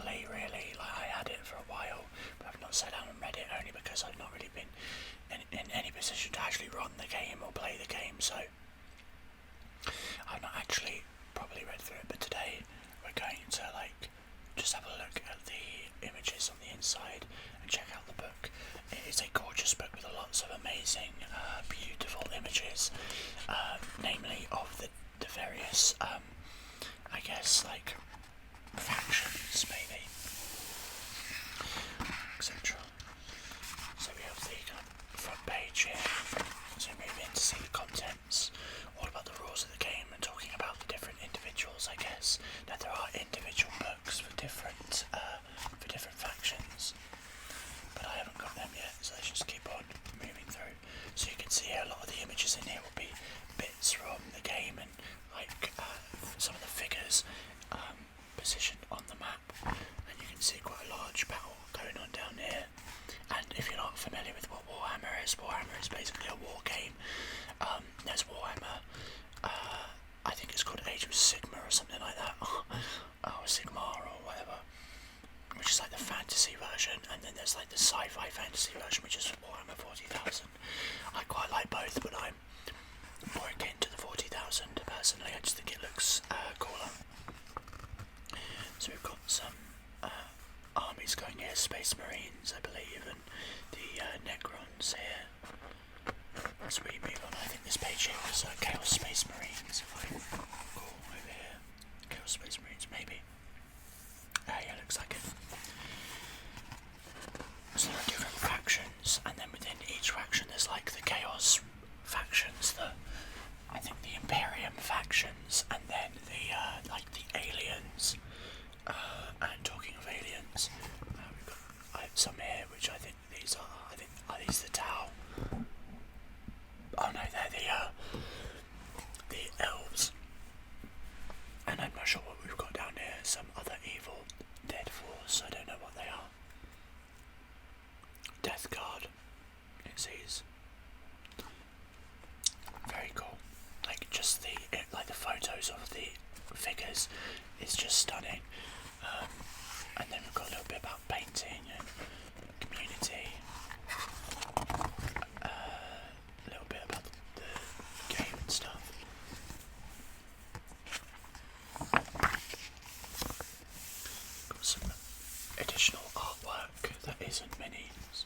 recently, really. Like, I had it for a while, but I've not sat down and read it, only because I've not really been in any position to actually run the game or play the game, so I've not actually properly read through it. But today we're going to just have a look at the images on the inside and check out the book. It is a gorgeous book with lots of amazing, beautiful images, namely of the various, I guess, factions, maybe, etc. So we have the front page here, so we move in to see the contents, all about the rules of the game, and talking about the different individuals, I guess. Now, there are individual books for different factions, but I haven't got them yet, so let's just keep on moving through. So you can see here, a lot of the images in here will be bits from the game, and some of the figures positioned on the map, and you can see quite a large battle going on down here. And if you're not familiar with what Warhammer is basically a war game. There's Warhammer, I think it's called Age of Sigma or something like that, or Sigmar or whatever, which is like the fantasy version, and then there's like the sci-fi fantasy version, which is Warhammer 40,000. I quite like both, but I'm more akin to the 40,000 personally. I just think it looks cooler. So we've got some armies going here, Space Marines, I believe, and the Necrons here. As we move on, I think this page here was Chaos Space Marines, if I recall over here. Chaos Space Marines, maybe. Yeah, looks like it. So there are different factions, and then within each faction there's like the Chaos factions, I think the Imperium factions, and then the the aliens. And talking of aliens, we've got some here, which I think are these the Tau? Oh no, they're the elves. And I'm not sure what we've got down here. Some other evil dead force. I don't know what they are. Death Guard. It says. Very cool. Just the photos of the figures is just stunning. And then we've got a little bit about painting and community. A little bit about the game and stuff. Got some additional artwork that isn't minis.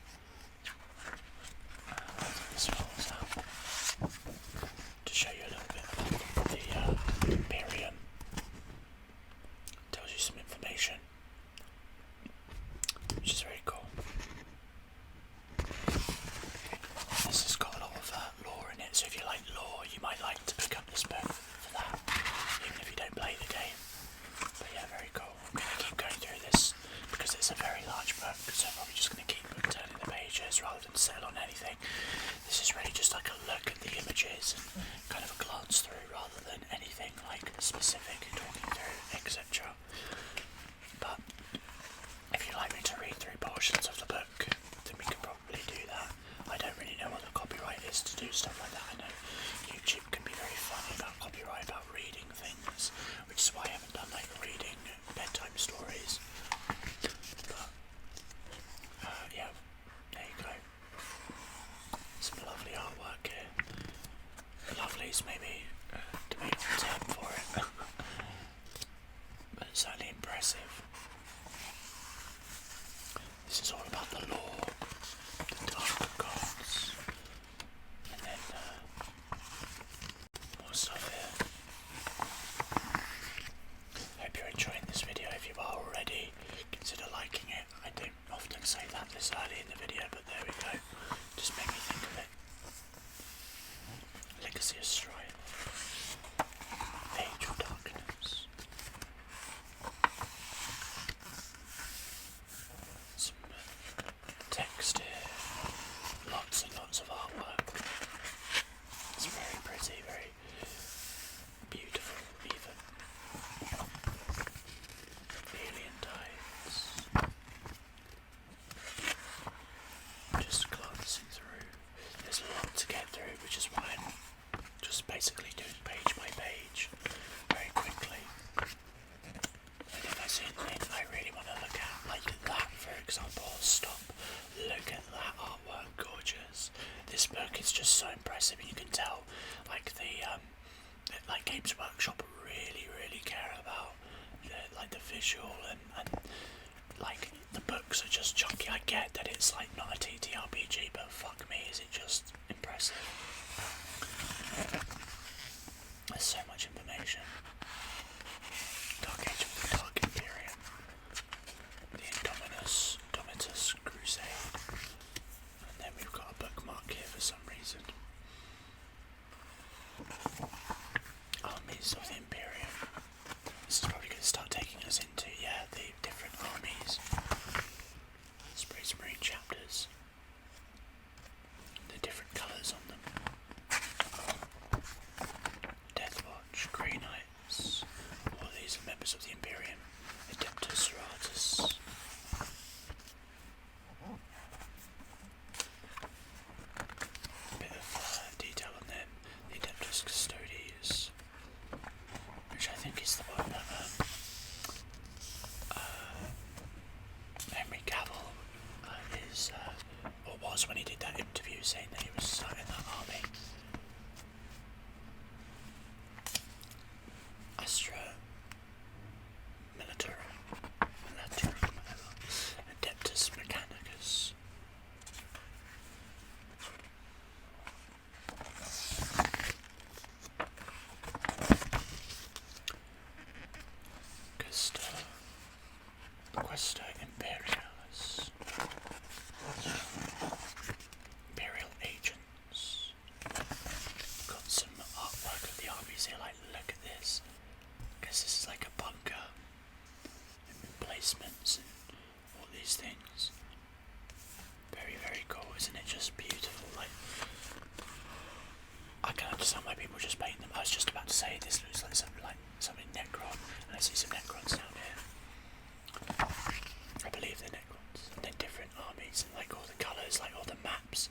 This falls out to show you a little bit about the Imperium. Tells you some information, which is very cool. it's just so impressive, and you can tell like like Games Workshop really care about the visual and like the books are just chunky. I get that it's like not a TTRPG, but fuck me, is it just impressive? There's so much information. Dark Age of the Dark Imperium, the Indomitus Crusade, and then we've got a bookmark here for some reason. Armies of the Imperium. This is probably going to start taking us into, the different armies. Space Marine chapters. The different colours on them. Deathwatch, Grey Knights. All these are members of the Imperium. Adeptus Sororitas. A bit of detail on them. The Adeptus Custodes, which I think is the one that Henry Cavill is, or was when he did that interview saying that he was starting that army. Astra Militarum, whatever. Adeptus Mechanicus. Questa Imperialis. Imperial Agents. Got some artwork of the armies here, like look at this. I guess this is like a bunker. Emplacements and all these things. Very cool, isn't it? Just beautiful. Like, I can understand why people just paint them. I was just about to say this looks like something Necron, and I see some Necrons down here. I believe they're Necrons, and then different armies, and like all the colours, like all the maps.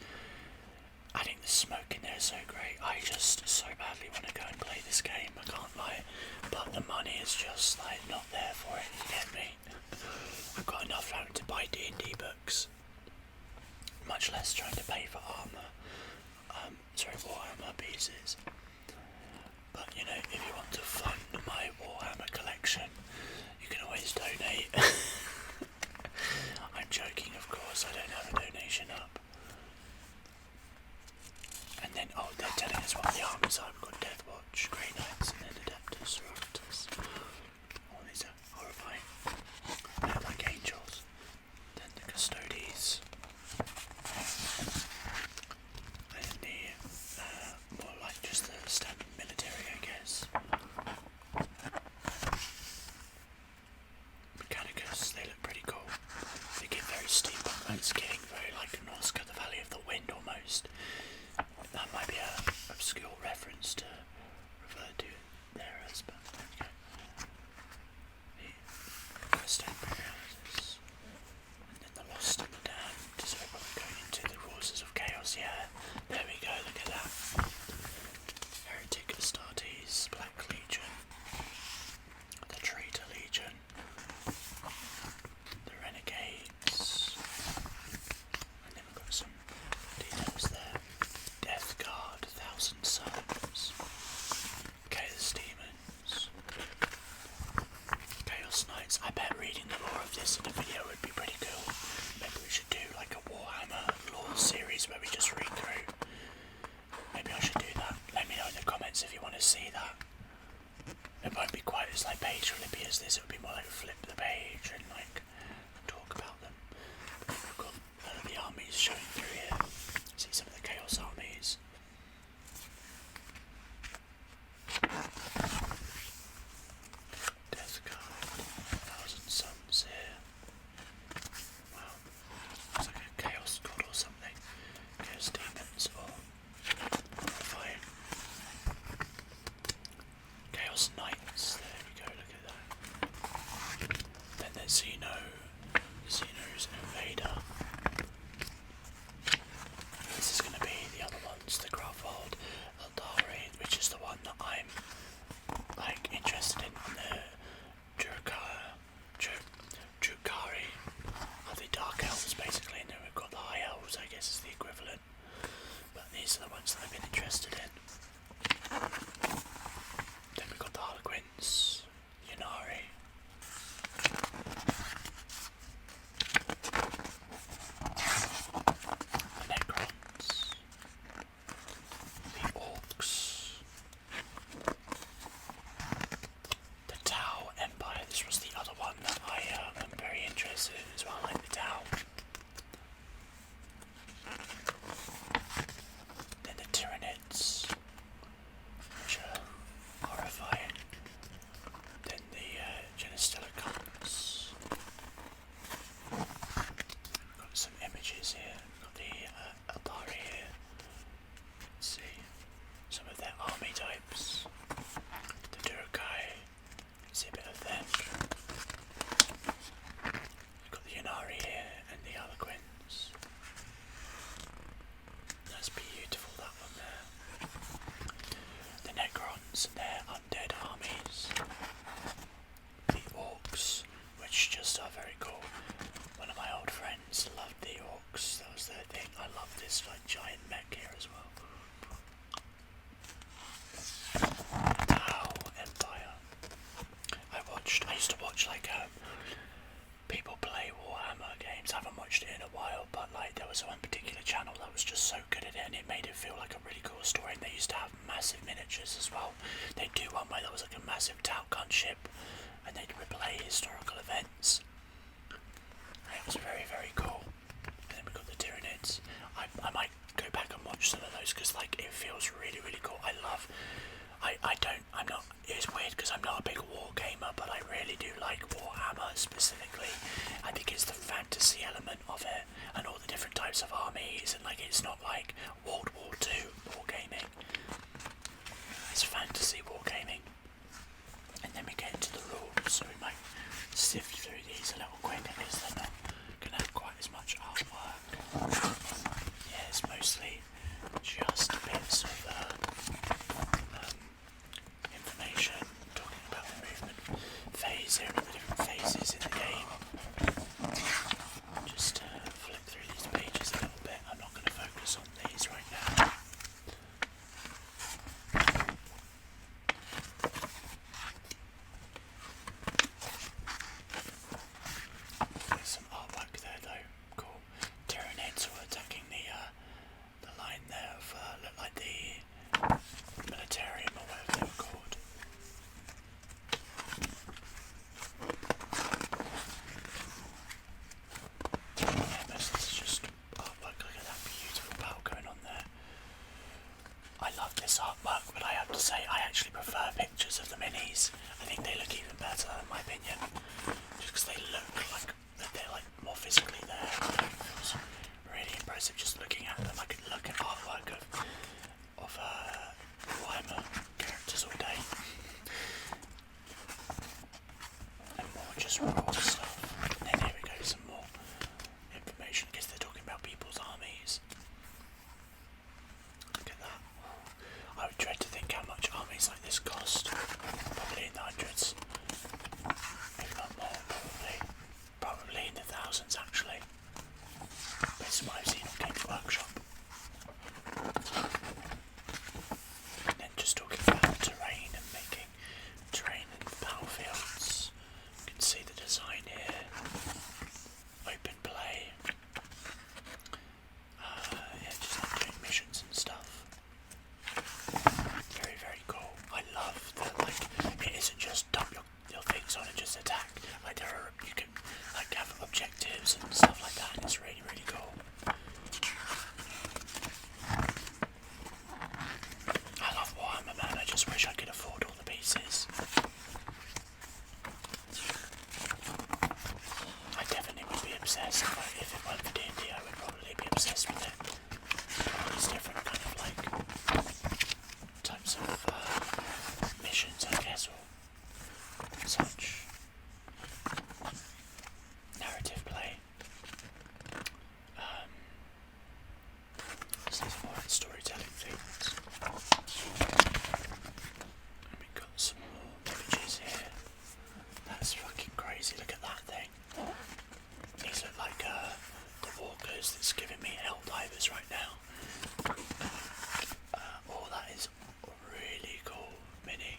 I think the smoke in there is so great. I just so badly want to go and play this game, I can't lie, but the money is just like not there for it, you get me? I've got enough having to buy D&D books, much less trying to pay for Warhammer pieces. But you know, if you want to fund my Warhammer collection, you can always donate. I'm joking, of course, I don't have a donation up. And then, they're telling us what the armies are. We've got Deathwatch, Grey Knights, and then Adeptus Sororitas. All these are horrifying. They're like angels. Then the Custodes. And then the, more like just the standard military, I guess. Mechanicus, they look pretty cool. They get very steampunk, and it's getting very like Norska, the Valley of the Wind almost. That might be an obscure reference to refer to there as, but there we go. The Questa Imperialis, and then the Lost and the Damned, so we're probably going into the Roses of Chaos, there we go, look at that. Heretic Astartes, Black Legion, the Traitor Legion, the Renegades, and then we've got some details there. Death Guard, Thousand Suns, Chaos Demons, Chaos Knights. I bet reading the lore of this in a video would be pretty cool. Maybe we should do like a Warhammer lore series where we just read through. Maybe I should do that. Let me know in the comments if you want to see that. It won't be quite as like page flippy as this. It would be more like flip the page and like talk about them. But we've got the armies showing through here. See some of the Chaos armies. Death Guard, Thousand Suns here. Wow, looks like a Chaos God or something. Chaos Demons or Fire. Chaos Knights, there we go, look at that. See a bit of them. We've got the Yanari here and the Harlequins. That's beautiful, that one there. The Necrons and their undead armies. The Orcs, which just are very cool. One of my old friends loved the Orcs, that was their thing. I love this like giant mech here as well. Tau Empire. I used to watch like people play Warhammer games. I haven't watched it in a while, but like there was one particular channel that was just so good at it, and it made it feel like a really cool story. And they used to have massive miniatures as well. They'd do one where there was like a massive Tau gunship, and they'd replay historical events. And it was very, very cool. And then we got the Tyranids. I might go back and watch some of those because like it feels really, really cool. It's weird because I'm not a big war gamer, but I really do like Warhammer specifically. I think it's the fantasy element of it and all the different types of armies, and like it's not like World War II wargaming. It's fantasy wargaming. And then we get into the rules, so we might sift through these a little quicker because they're not going to have quite as much artwork. Yeah, it's mostly just bits of information talking about the movement phase here and all the different phases in the game. Just flip through these pages a little bit. I'm not going to focus on these right now. There's some artwork there though. Cool. Tyranids were attacking the line there of looked like the militarium or whatever they were called. Yeah, most of this is just artwork. Look at that beautiful battle going on there. I love this artwork, but I have to say I actually prefer pictures of the minis. I think they look even better in my opinion, just because they look like they're like more physically there. It feels really impressive just looking at them. I could look at artwork of Warhammer characters all day. And more just raw stuff. And then here we go, some more information. I guess they're talking about people's armies. Look at that. I would dread to think how much armies like this cost. Probably in the hundreds. If not more, probably. Probably in the thousands actually. Based on what I've seen on Games Workshop. And then just talking about terrain and making terrain and battlefields. You can see the design here. Open play. Yeah, just like doing missions and stuff. Very, very cool. I love that, like, it isn't just dump your things on and just attack. Like, you can, like, have objectives and stuff like that, and it's really, really cool. I love Warhammer, man. I just wish I could afford all the pieces. I definitely would be obsessed. If it weren't for D&D, I would probably be obsessed with it. All these different kind of like types of missions, I guess, or such. Narrative play. So there's more storytelling things. And we've got some more images here. That's fucking crazy. Look at that thing. These look like the walkers that's giving me Helldivers right now. Oh, that is really cool mini.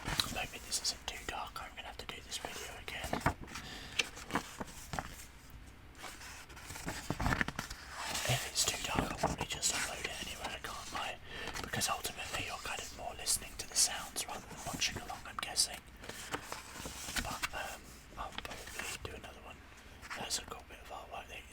I'm hoping this isn't too dark. I'm going to have to do this video again. If it's too dark, I'll probably just upload it anyway, I can't lie. Because ultimately you're kind of more listening to the sounds rather than watching along, I'm guessing. But I'll probably do another one. That's a cool bit of artwork there.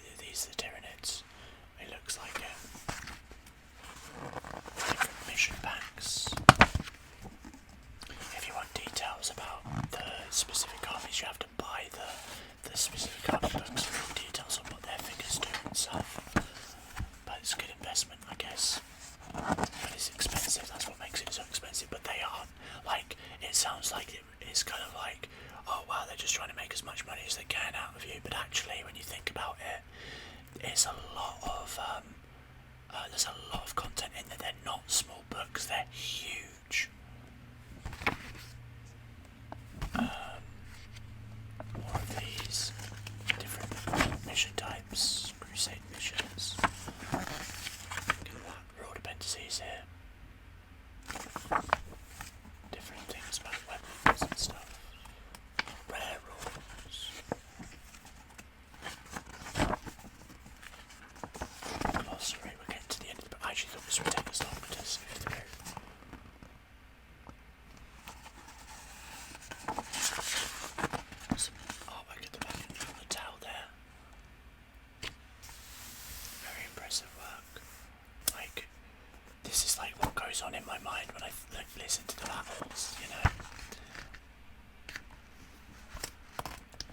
listen to the battles, you know.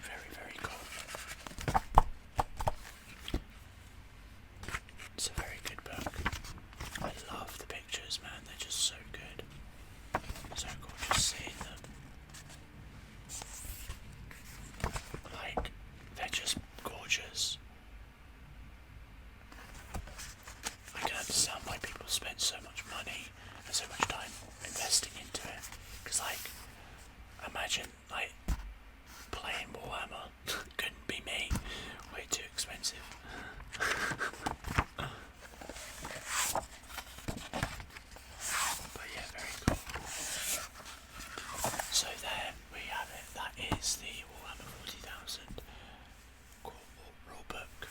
Very, very cool. It's a very good book. I love the pictures, man. They're just so good. So gorgeous seeing them. Like, they're just gorgeous. I can understand why people spend so much money and so much time investing into it. Because, like, imagine, like, playing Warhammer. Couldn't be me. Way too expensive. But yeah, very cool. So there we have it. That is the Warhammer 40,000 Core Rulebook.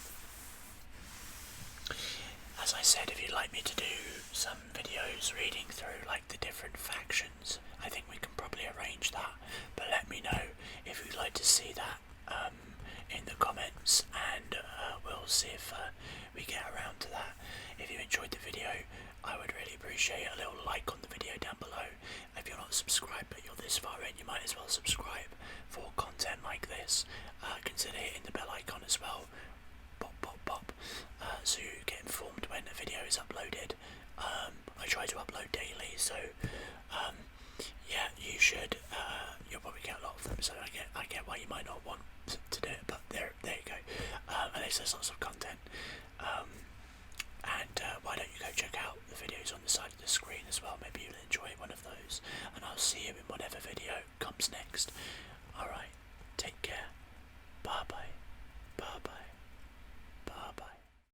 As I said, if you'd like me to do some videos reading through like the different factions, I think we can probably arrange that. But let me know if you'd like to see that in the comments, and we'll see if we get around to that. If you enjoyed the video, I would really appreciate a little like on the video down below. If you're not subscribed but you're this far in, you might as well subscribe for content like this. Consider hitting the bell icon as well. Pop, pop, pop. So you get informed when a video is uploaded. I try to upload daily, so yeah, you should. You'll probably get a lot of them, so I get why you might not want to do it, but there you go. At least there's lots of content. And why don't you go check out the videos on the side of the screen as well? Maybe you'll enjoy one of those, and I'll see you in whatever video comes next.